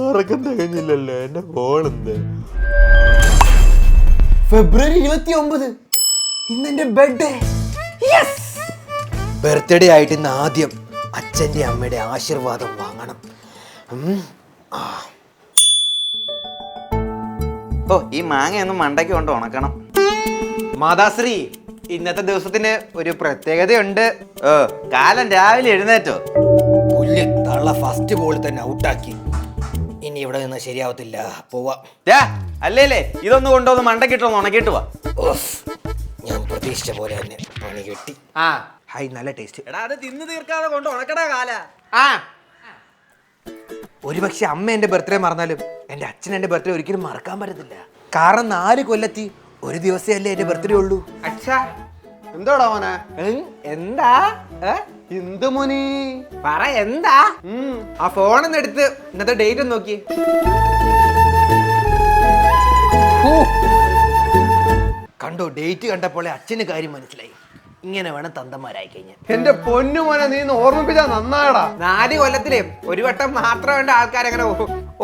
ഉറക്കം തികഞ്ഞില്ലല്ലോ, എന്റെ ഫോണെന്ത്? ഫെബ്രുവരി 29 ഇന്നെന്റെ ബർത്ത്ഡേ. ബർത്ത്ഡേ ആയിട്ട് ഇന്ന് ആദ്യം അച്ഛൻ്റെ അമ്മയുടെ ആശീർവാദം വാങ്ങണം. ഓ, ഈ മാങ്ങയൊന്നും മണ്ടയ്ക്ക് കൊണ്ട് ഉണക്കണം. മാതാശ്രീ, ഇന്നത്തെ ദിവസത്തിന് ഒരു പ്രത്യേകതയുണ്ട്. ഓ, കാലം രാവിലെ എഴുന്നേറ്റോ? പുല്ല് തള്ള ഫസ്റ്റ് ബോൾ തന്നെ ഔട്ടാക്കി. ഇനി ഇവിടെ നിന്ന് ശരിയാവത്തില്ല, പോവാ. അല്ലേലേ ഇതൊന്നും കൊണ്ടുവന്ന് മണ്ടക്കിട്ടൊന്ന് ഉണക്കിട്ട് വാ. ഞാൻ പ്രതീക്ഷിച്ച പോലെ തന്നെ പണി കിട്ടി. ഹൈ, നല്ല ടേസ്റ്റ്. എടാ, അത് തിന്ന് തീർക്കാതെ കൊണ്ട് ഉണക്കടാ കാല. ഒരുപക്ഷെ അമ്മ എന്റെ ബർത്ത്ഡേ മറന്നാലും എന്റെ അച്ഛൻ എന്റെ ബർത്ത്ഡേ ഒരിക്കലും മറക്കാൻ പറ്റത്തില്ല. കാരണം 4 കൊല്ലത്തി ഒരു ദിവസേ അല്ലേ എന്റെ ബർത്ത്ഡേ ഉള്ളൂ. അച്ഛാ, എന്തോടാ മോനെ? എന്താ എന്ത് മോനി പറ, എന്താ? ആ ഫോണൊന്ന് എടുത്ത് ഇന്നത്തെ ഡേറ്റ് ഒന്ന് നോക്കി. കണ്ടോ, ഡേറ്റ് കണ്ടപ്പോൾ അച്ഛന് കാര്യം മനസ്സിലായി. ഇങ്ങനെ വേണം തന്തന്മാരായി കഴിഞ്ഞാൽ. എന്റെ പൊന്നു മോനെ, നീ ഓർമ്മിപ്പിച്ചാ നന്നായടാ. 4 കൊല്ലത്തിലേ ഒരു വട്ടം മാത്രം വേണ്ട ആൾക്കാരങ്ങനെ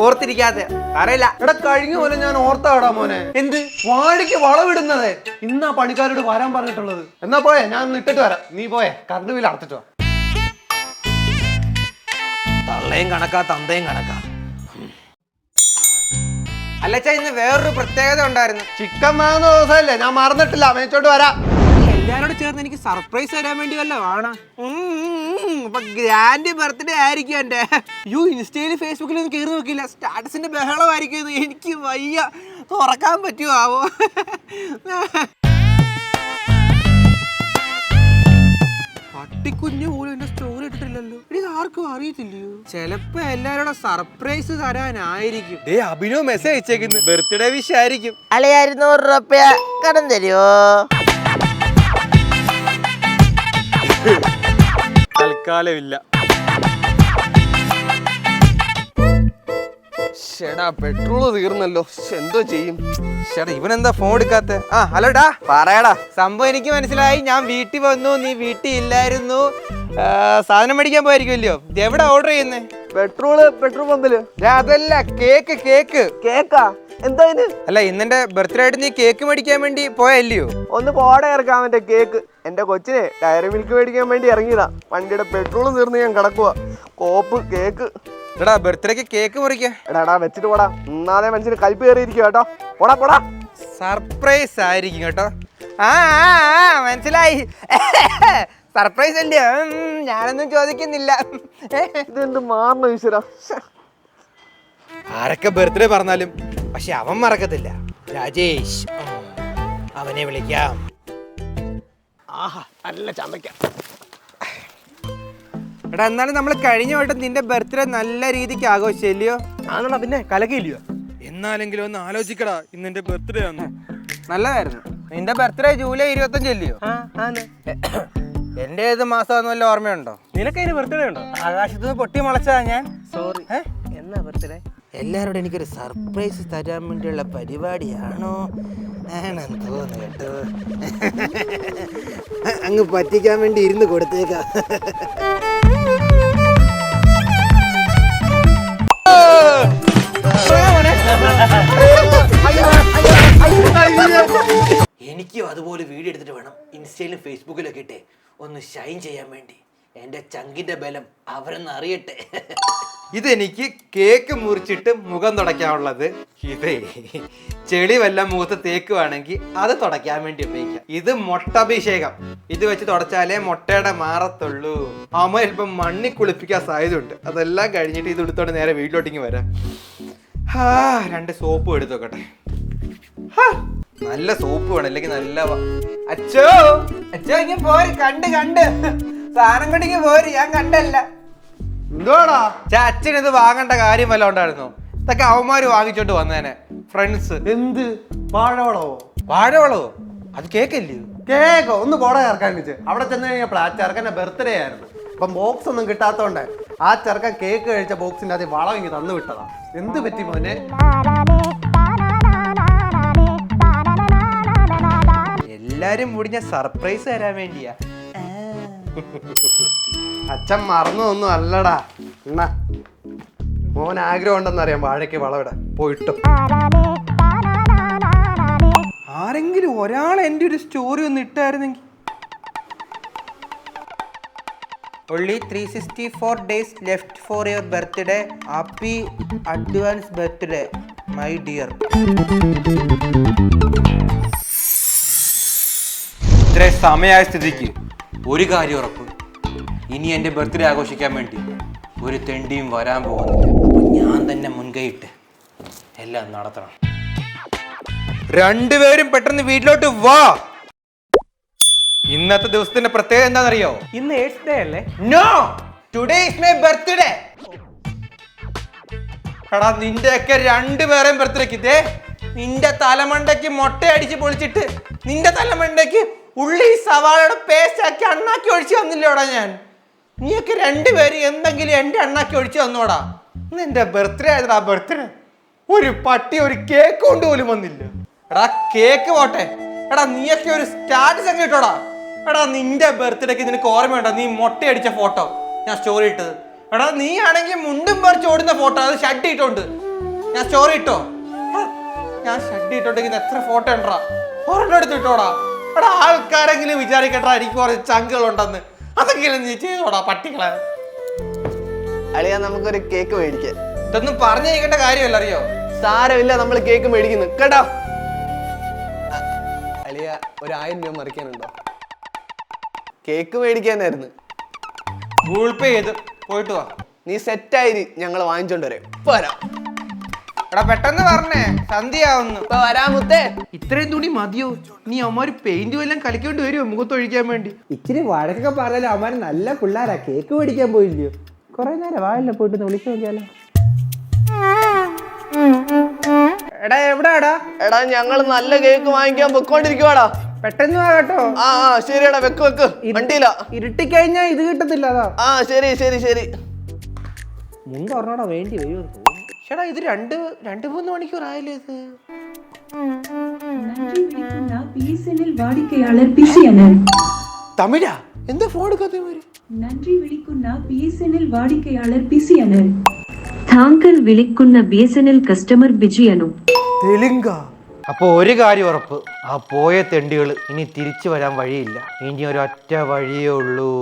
ഓർത്തിരിക്കാതെ അറിയില്ല. എടാ, കഴിഞ്ഞ പോലെ ഞാൻ ഓർത്താടാ മോനെ. എന്ത്? വാഴയ്ക്ക് വളവിടുന്നതേ ഇന്നാ പണിക്കാരോട് വരാൻ പറഞ്ഞിട്ടുള്ളത്. എന്നാ പോയെ, ഞാൻ ഒന്ന് ഇട്ടിട്ട് വരാം. നീ പോയെ, കറണ്ട് ബില്ല് അടച്ചിട്ടോ. തള്ളയും കണക്കാ, തന്തയും കണക്കാ. അല്ലച്ചാ, ഇന്ന് വേറൊരു പ്രത്യേകത ഉണ്ടായിരുന്നു. ചിക്കൻ വാങ്ങുന്ന ദിവസമല്ലേ, ഞാൻ മറന്നിട്ടില്ല. മേച്ചോട്ട് വരാം. എല്ലാരോടും ചേർന്ന് എനിക്ക് സർപ്രൈസ് തരാൻ വേണ്ടി വല്ല വേണം. അപ്പൊ ഗ്രാൻഡ് ബർത്ത്ഡേ ആയിരിക്കും എന്റെ. ഇൻസ്റ്റയിലും ഫേസ്ബുക്കിലും ഒന്നും കയറി നോക്കില്ല. സ്റ്റാറ്റസിന്റെ ബഹളമായിരിക്കും. എനിക്ക് വയ്യ, തുറക്കാൻ പറ്റുമോ ആവോ? പട്ടിക്കുഞ്ഞു പോലും എന്റെ സ്റ്റോറി ഇട്ടിട്ടില്ലല്ലോ. ഇത് ആർക്കും അറിയത്തില്ലയോ? ചിലപ്പോ എല്ലാരോടും സർപ്രൈസ് തരാനായിരിക്കും. അഭിനവ് മെസ്സേജ് അയച്ചേക്കുന്നു, ബർത്ത്ഡേ വിഷ് ആയിരിക്കും. അളിയ 200 രൂപ കടം തരുമോ? തൽക്കാലമില്ല. ചേടാ, പെട്രോള് തീർന്നല്ലോ. എന്തോ ചെയ്യും? ചേട്ടാ, ഇവനെന്താ ഫോൺ എടുക്കാത്ത? ഹലോടാ, പറയടാ. സംഭവം എനിക്ക് മനസ്സിലായി. ഞാൻ വീട്ടിൽ വന്നു, നീ വീട്ടിൽ ഇല്ലായിരുന്നു. സാധനം മേടിക്കാൻ പോയിരിക്കുമല്ലോ. എവിടെ ഓർഡർ ചെയ്യുന്നേ? പെട്രോൾ പമ്പില്. അതല്ല, കേക്ക്. കേക്കാ? എന്താ? അല്ല, ഇന്നെന്റെ ബർത്ത്ഡേ ആയിട്ട് നീ കേക്ക് മേടിക്കാൻ വേണ്ടി പോയല്ലയോ? ഒന്ന് പോടെ ഇറക്കാൻ പറ്റേ കേക്ക്. എന്റെ കൊച്ചിനെ ഡയറി മിൽക്ക് മേടിക്കാൻ വേണ്ടി ഇറങ്ങിയതാ. വണ്ടിയുടെ പെട്രോൾ തീർന്ന് ഞാൻ കിടക്കുക. കോപ്പ് കേക്ക്. എടാ, ബർത്ത്ഡേക്ക് കേക്ക് മുറിക്ക. എടാ, വെച്ചിട്ട് പോടാ. ഒന്നാതെ മനുഷ്യന് കൽപ്പ് കയറിയിരിക്കും കേട്ടോ. പോടാ. സർപ്രൈസ് ആയിരിക്കും കേട്ടോ. മനസ്സിലായി. സർപ്രൈസ് അല്ലേ? ഞാനൊന്നും ചോദിക്കുന്നില്ല. ഇതെന്ത് മാറണ ഈശ്വര. ആരൊക്കെ ബർത്ത്ഡേ പറഞ്ഞാലും പക്ഷെ അവൻ മറക്കത്തില്ല. രാജേഷ്, അവനെ വിളിക്കാം. നല്ല ചമയ്ക്ക. എടാ, എന്നാലും നമ്മൾ കഴിഞ്ഞ വട്ടം നിന്റെ ബർത്ത്ഡേ നല്ല രീതിക്ക് ആഘോഷിച്ചല്ലയോ? ആണോടാ, പിന്നെ കലക്കില്ലയോ? എന്നാലെങ്കിലും ഒന്ന് ആലോചിക്കടാ, ഇന്നെന്റെ ബർത്ത്ഡേ ആണ്. നല്ലതായിരുന്നു. നിന്റെ ബർത്ത്ഡേ ജൂലൈ 25 അല്ലയോ? എന്റെ ഏത് മാസം വല്ല ഓർമ്മയുണ്ടോ? നിനക്ക് അതിന് ബർത്ത്ഡേ ഉണ്ടോ? ആകാശത്തുനിന്ന് പൊട്ടി മുളച്ചതാ ഞാൻ. സോറി. എന്നാ ബർത്ത്ഡേ? എല്ലാവരോടും എനിക്കൊരു സർപ്രൈസ് തരാൻ വേണ്ടിയുള്ള പരിപാടിയാണോ ആണെന്ന് തോന്നുന്നു കേട്ടോ. അങ്ങ് പറ്റിക്കാൻ വേണ്ടി ഇരുന്ന് കൊടുത്തേക്കാം. എനിക്കും അതുപോലെ വീഡിയോ എടുത്തിട്ട് വേണം ഇൻസ്റ്റയിലും ഫേസ്ബുക്കിലൊക്കെ ഇട്ടേ ഒന്ന് ഷൈൻ ചെയ്യാൻ വേണ്ടി. എൻ്റെ ചങ്കിന്റെ ബലം അവരൊന്ന് അറിയട്ടെ. ഇതെനിക്ക് കേക്ക് മുറിച്ചിട്ട് മുഖം തുടയ്ക്കാനുള്ളത്. ഇതേ ചെളി വല്ലം മുഖത്ത് തേക്കുവാണെങ്കിൽ അത് തുടയ്ക്കാൻ വേണ്ടി ഉപയോഗിക്കാം. ഇത് മുട്ടഭിഷേകം. ഇത് വെച്ച് തുടച്ചാലേ മുട്ടയുടെ മാറത്തുള്ളൂ. അമ്മ ചിലപ്പം മണ്ണി കുളിപ്പിക്കാൻ സാധ്യതയുണ്ട്. അതെല്ലാം കഴിഞ്ഞിട്ട് ഇത് എടുത്തോണ്ട് നേരെ വീട്ടിലോട്ടിങ്ങ് വരാം. 2 സോപ്പും എടുത്തു നോക്കട്ടെ. നല്ല സോപ്പ് വേണം, അല്ലെങ്കിൽ നല്ല അച്ഛോ ഇങ്ങനെ പോര്. കണ്ട് സാധനം കൊണ്ടിങ്ങ് പോര്. ഞാൻ കണ്ടല്ല. എന്തോടാ? അച്ഛൻ ഇത് വാങ്ങേണ്ട കാര്യം വല്ല ഉണ്ടായിരുന്നോ? ഇതൊക്കെ അവന്മാര് വാങ്ങിച്ചോണ്ട് വന്നേനെ, ഫ്രണ്ട്സ്. എന്ത് വാഴവളവോ? വാഴവളവോ? അത് കേക്കല്ലേ? കേക്കോ? ഒന്ന് പോടാ ചേർക്കാൻ വെച്ച്. അവിടെ ചെന്ന് കഴിഞ്ഞപ്പോൾ ആ ചെറുക്കൻ്റെ ബർത്ത്ഡേ ആയിരുന്നു. അപ്പം ബോക്സ് ഒന്നും കിട്ടാത്തോണ്ട് ആ ചെറുക്കൻ കേക്ക് കഴിച്ച ബോക്സിന്റെ അത് വളം ഇങ്ങ് തന്നു വിട്ടതാ. എന്ത് പറ്റി മോനെ? എല്ലാരും മുടിഞ്ഞ സർപ്രൈസ് തരാൻ വേണ്ടിയാ. അച്ഛൻ മറന്നൊന്നും അല്ലടാ. മോൻ ആഗ്രഹം ഉണ്ടെന്നറിയാം വാഴയ്ക്ക് വളവിടാൻ. പോയിട്ടോ. ആരെങ്കിലും ഒരാൾ എൻ്റെ ഒരു സ്റ്റോറി ഒന്ന് ഇട്ടായിരുന്നെങ്കിൽ. Only 364 days left for your birthday. Happy advance birthday, my dear. ഇത്രയും സമയമായ സ്ഥിതിക്ക് ഒരു കാര്യം ഉറപ്പ്, ഇനി എൻ്റെ ബർത്ത്ഡേ ആഘോഷിക്കാൻ വേണ്ടി ഒരു തെണ്ടിയും വരാൻ പോകുന്നില്ല. അപ്പൊ ഞാൻ തന്നെ മുൻകൈയിട്ട് എല്ലാം നടത്തണം. രണ്ടുപേരും പെട്ടെന്ന് വീട്ടിലോട്ട് വാ. ഇന്നത്തെ ദിവസത്തിന്റെ പ്രത്യേകത എന്താണെന്നറിയോ? ഇന്ന് എയ്ഡ്സ് ഡേ അല്ലേ? No, today is my birthday. എടാ നിന്റെയൊക്കെ രണ്ടുപേരെയും ബർത്ത്ഡേക്ക് ഇതേ നിന്റെ തലമണ്ടയ്ക്ക് മൊട്ടയടിച്ച് പൊളിച്ചിട്ട് നിന്റെ തലമണ്ടയ്ക്ക് ഉള്ളി സവാളയുടെ പേസ്റ്റ് ആക്കി അണ്ണാക്കി ഒഴിച്ചു തന്നില്ലോടാ ഞാൻ. നീയൊക്കെ രണ്ടുപേരും എന്തെങ്കിലും എൻ്റെ അണ്ണാക്കി ഒഴിച്ചു തന്നോടാ. ഇന്ന് എൻ്റെ ബർത്ത്ഡേ ആയതാ ബർത്ത്ഡേ. ഒരു പട്ടി ഒരു കേക്ക് കൊണ്ട് പോലും വന്നില്ല. എടാ കേക്ക് പോട്ടെ, എടാ നീയൊക്കെ ഒരു സ്റ്റാറ്റസ് അങ്ങ് ഇട്ടോടാ. എടാ നിന്റെ ബർത്ത്ഡേക്ക് നിനക്ക് ഓർമ്മയുണ്ടോ നീ മൊട്ടയടിച്ച ഫോട്ടോ ഞാൻ സ്റ്റോറി ഇട്ടത്? എടാ നീ ആണെങ്കിൽ മുണ്ടും പറിച്ച് ഓടുന്ന ഫോട്ടോ, അത് ഷഡ് ഇട്ടോണ്ട് ഞാൻ സ്റ്റോറി ഇട്ടോ. ഞാൻ ഷഡ് ഇട്ടോണ്ടെങ്കിൽ എത്ര ഫോട്ടോ ഉണ്ടോ ഒരെണ്ണം എടുത്തിട്ടോടാ. എടാ ആൾക്കാരെങ്കിലും വിചാരിക്കട്ടാ എനിക്ക് കുറച്ച് ചങ്കുകളുണ്ടെന്ന്. അതെങ്കിലും നീ ചെയ്തോടാ പട്ടികളെ. അളിയ നമുക്കൊരു കേക്ക് മേടിക്കാം. ഇതൊന്നും പറഞ്ഞു കേൾക്കേണ്ട കാര്യമല്ല, അറിയോ? സാരമില്ല, നമ്മൾ കേക്ക് മേടിക്കുന്നു കേട്ടോ. അളിയ ഒരു 1000 രൂപ മറിക്കാനുണ്ടോ? കേക്ക് മേടിക്കാനായിരുന്നു. ഗൂഗിൾ പേ ചെയ്ത് പോയിട്ട് വാ. നീ സെറ്റായിരി, ഞങ്ങൾ വാങ്ങിച്ചോണ്ട് വരാം. വരാം. എടാ പെട്ടെന്ന് പറഞ്ഞേ, സന്ധ്യയാവുന്നു. ഇപ്പൊ വരാം മുത്തേ. ഇത്രയും തുണി മതിയോ? നീ അമ്മമാര് പെയിന്റ് വല്ലതും കളിക്കൊണ്ട് വരുമോ മുഖത്തൊഴിക്കാൻ വേണ്ടി? ഇച്ചിരി വഴക്കൊക്കെ പറഞ്ഞാലും അവന്മാർ നല്ല പിള്ളേരാ. കേക്ക് മേടിക്കാൻ പോയില്ലയോ? കുറെ നേരം വായല്ല പോയിട്ട് വിളിച്ചു നോക്കിയാലോ. എടാ എവിടാടാ? എടാ ഞങ്ങൾ നല്ല കേക്ക് വാങ്ങിക്കാൻ പൊക്കോണ്ടിരിക്കുവാടാ. പെട്ടെന്ന് വാ കേട്ടോ. ആ ശരിയടാ, വെക്ക് വെക്ക്. വണ്ടിയില്ല. ഇരുട്ടിക്കഴിഞ്ഞാ ഇത് കിട്ടത്തില്ല. അതാ. ആ ശരി ശരി ശരി. മുമ്പ് പറഞ്ഞോടാ വേണ്ടി വരുമോ? ചേട്ടാ ഇത് രണ്ട് 3 മണിക്കൂർ ആയില്ലേ ഇത്? நன்றி விழிக்குன்னா பிஎஸ்என்எல் வாடிக்கையாளர் பிஸியான. തമിഴാ? എന്താ ഫോൺ എടുക്കാത്ത? நன்றி விழிக்குன்னா பிஎஸ்என்எல் வாடிக்கையாளர் பிஸியான. താങ്കൾ വിളിക്കുന്ന ബിഎസ്എൻഎൽ കസ്റ്റമർ ബിജിയനു. തെലുങ്ക. അപ്പൊ ഒരു കാര്യം ഉറപ്പ്, ആ പോയ തെണ്ടികൾ ഇനി തിരിച്ചു വരാൻ വഴിയില്ല. ഇനി ഒരൊറ്റ വഴിയേ ഉള്ളൂ.